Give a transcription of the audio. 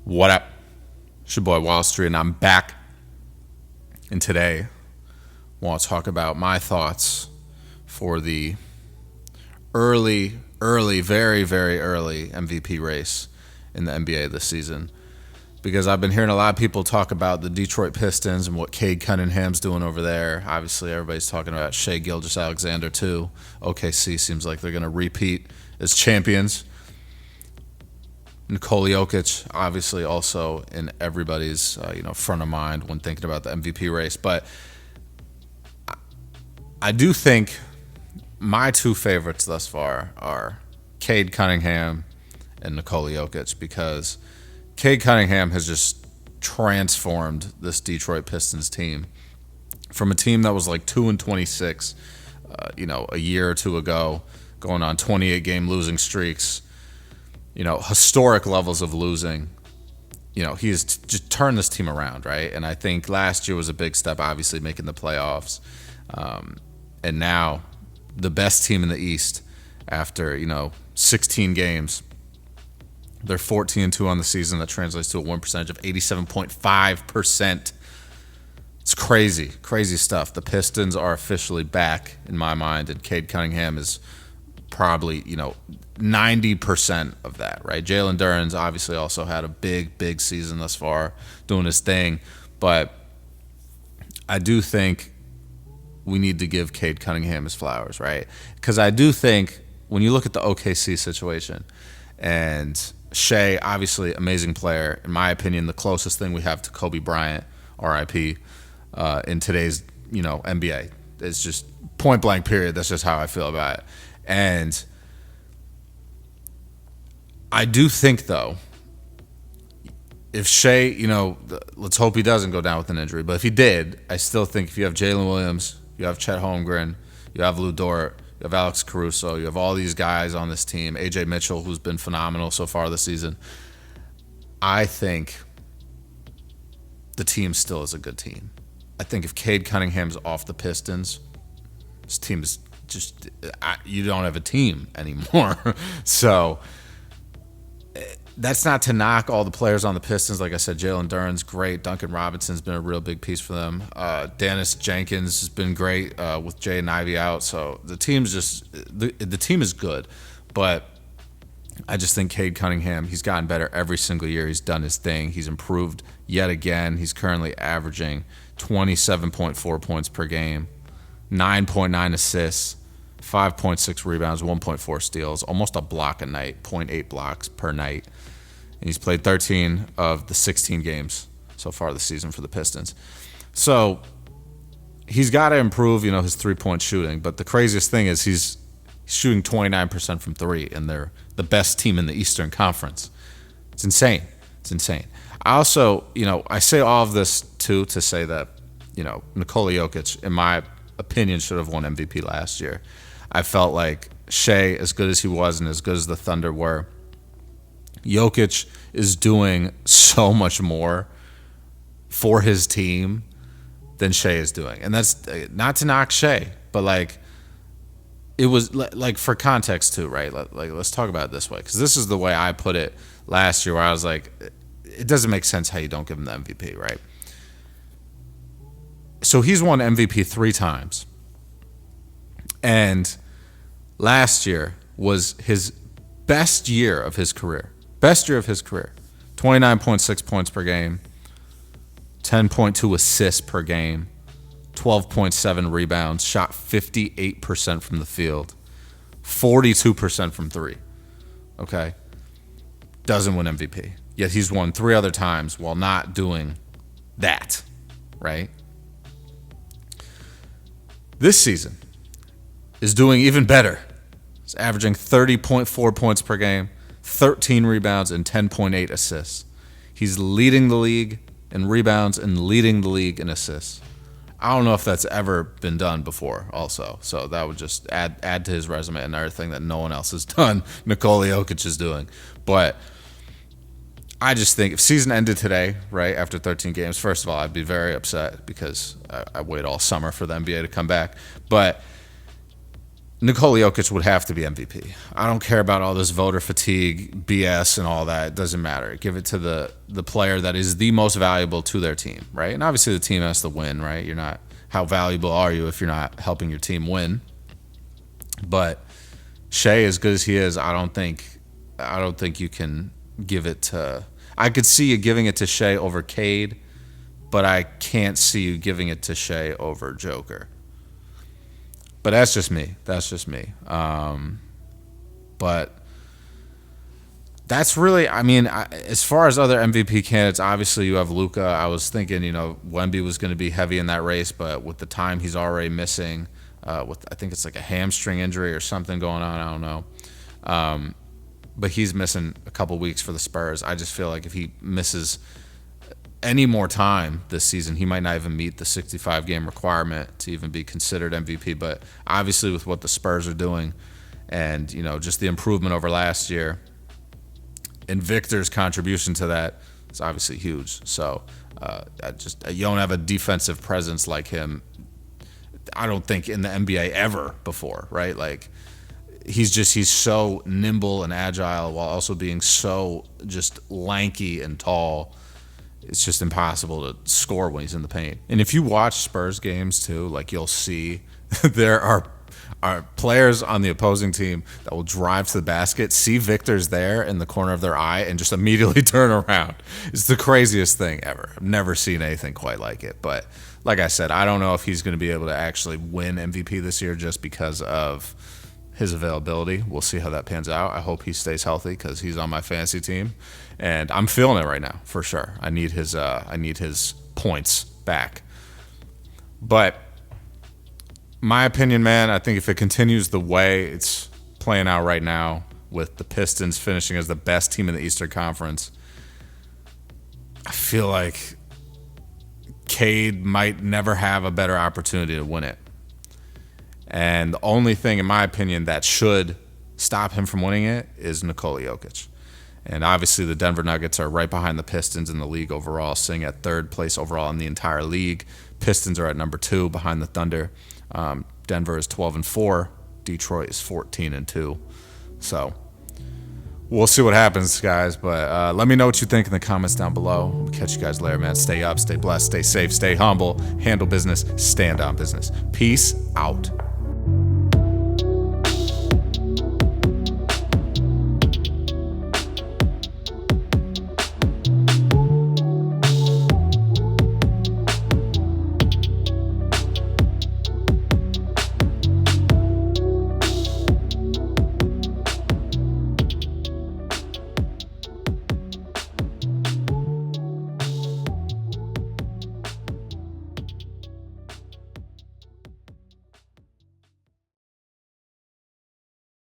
What up? It's your boy Wall Street, and I'm back. And today, I want to talk about my thoughts for the very, very early MVP race in the NBA this season. Because I've been hearing a lot of people talk about the Detroit Pistons and what Cade Cunningham's doing over there. Obviously, everybody's talking about Shai Gilgeous-Alexander too. OKC seems like they're going to repeat as champions. Nikola Jokic, obviously, also in everybody's front of mind when thinking about the MVP race. But I do think my two favorites thus far are Cade Cunningham and Nikola Jokic, because Cade Cunningham has just transformed this Detroit Pistons team from a team that was like 2-26, a year or two ago, going on 28-game losing streaks. Historic levels of losing. He's just turned this team around, right? And I think last year was a big step, obviously making the playoffs. And now the best team in the East after, 16 games. They're 14-2 on the season. That translates to a win percentage of 87.5%. It's crazy stuff. The Pistons are officially back in my mind, and Cade Cunningham is probably, 90% of that, right? Jalen Duren's obviously also had a big season thus far, doing his thing. But I do think we need to give Cade Cunningham his flowers, right? Because I do think when you look at the OKC situation, and Shai, obviously amazing player, in my opinion, the closest thing we have to Kobe Bryant, RIP, in today's, NBA. It's just point blank period. That's just how I feel about it. And I do think, though, if Shai, let's hope he doesn't go down with an injury, but if he did, I still think if you have Jalen Williams, you have Chet Holmgren, you have Lou Dort, you have Alex Caruso, you have all these guys on this team, AJ Mitchell, who's been phenomenal so far this season, I think the team still is a good team. I think if Cade Cunningham's off the Pistons, this team is just, you don't have a team anymore. So that's not to knock all the players on the Pistons. Like I said, Jalen Duren's great. Duncan Robinson's been a real big piece for them. Dennis Jenkins has been great with Jay and Ivy out. So the team's just the team is good, but I just think Cade Cunningham, he's gotten better every single year. He's done his thing. He's improved yet again. He's currently averaging 27.4 points per game, 9.9 assists, 5.6 rebounds, 1.4 steals, almost a block a night, 0.8 blocks per night. And he's played 13 of the 16 games so far this season for the Pistons. So he's got to improve, his three-point shooting. But the craziest thing is he's shooting 29% from three, and they're the best team in the Eastern Conference. It's insane. I also, I say all of this, too, to say that, Nikola Jokic, in my opinion, should have won MVP last year. I felt like Shai, as good as he was and as good as the Thunder were, Jokic is doing so much more for his team than Shai is doing. And that's not to knock Shai, but it was for context too, right? Let's talk about it this way, because this is the way I put it last year, where I was like, it doesn't make sense how you don't give him the MVP, right? So he's won MVP 3 times. And last year was his best year of his career. 29.6 points per game, 10.2 assists per game, 12.7 rebounds, shot 58% from the field, 42% from three. Okay? Doesn't win MVP. Yet he's won 3 other times while not doing that, right? This season is doing even better. He's averaging 30.4 points per game, 13 rebounds, and 10.8 assists. He's leading the league in rebounds and leading the league in assists. I don't know if that's ever been done before also. So that would just add to his resume, another thing that no one else has done, Nikola Jokic is doing. But I just think if season ended today, right, after 13 games, first of all, I'd be very upset because I wait all summer for the NBA to come back. But Nikola Jokic would have to be MVP. I don't care about all this voter fatigue, BS, and all that. It doesn't matter. Give it to the player that is the most valuable to their team, right? And obviously the team has to win, right? You're not, how valuable are you if you're not helping your team win? But Shea, as good as he is, I don't think you can give it to. I could see you giving it to Shea over Cade, but I can't see you giving it to Shea over Joker. But that's just me. But that's really, I mean, as far as other MVP candidates, obviously you have Luka. I was thinking, Wemby was going to be heavy in that race, but with the time he's already missing, with I think it's like a hamstring injury or something going on, I don't know. But he's missing a couple weeks for the Spurs. I just feel like if he misses any more time this season, he might not even meet the 65-game requirement to even be considered MVP. But obviously with what the Spurs are doing and, just the improvement over last year and Victor's contribution to that is obviously huge. So you don't have a defensive presence like him, I don't think, in the NBA ever before, right? Like, he's so nimble and agile while also being so just lanky and tall. It's just impossible to score when he's in the paint. And if you watch Spurs games too, like, you'll see there are players on the opposing team that will drive to the basket, see Victor's there in the corner of their eye, and just immediately turn around. It's the craziest thing ever. I've never seen anything quite like it. But like I said, I don't know if he's going to be able to actually win MVP this year just because of his availability. We'll see how that pans out. I hope he stays healthy because he's on my fantasy team, and I'm feeling it right now for sure. I need his points back. But my opinion, man, I think if it continues the way it's playing out right now, with the Pistons finishing as the best team in the Eastern Conference, I feel like Cade might never have a better opportunity to win it. And the only thing, in my opinion, that should stop him from winning it is Nikola Jokic. And obviously the Denver Nuggets are right behind the Pistons in the league overall, sitting at third place overall in the entire league. Pistons are at number 2 behind the Thunder. Denver is 12-4. Detroit is 14-2. So we'll see what happens, guys. But let me know what you think in the comments down below. We'll catch you guys later, man. Stay up, stay blessed, stay safe, stay humble, handle business, stand on business. Peace out.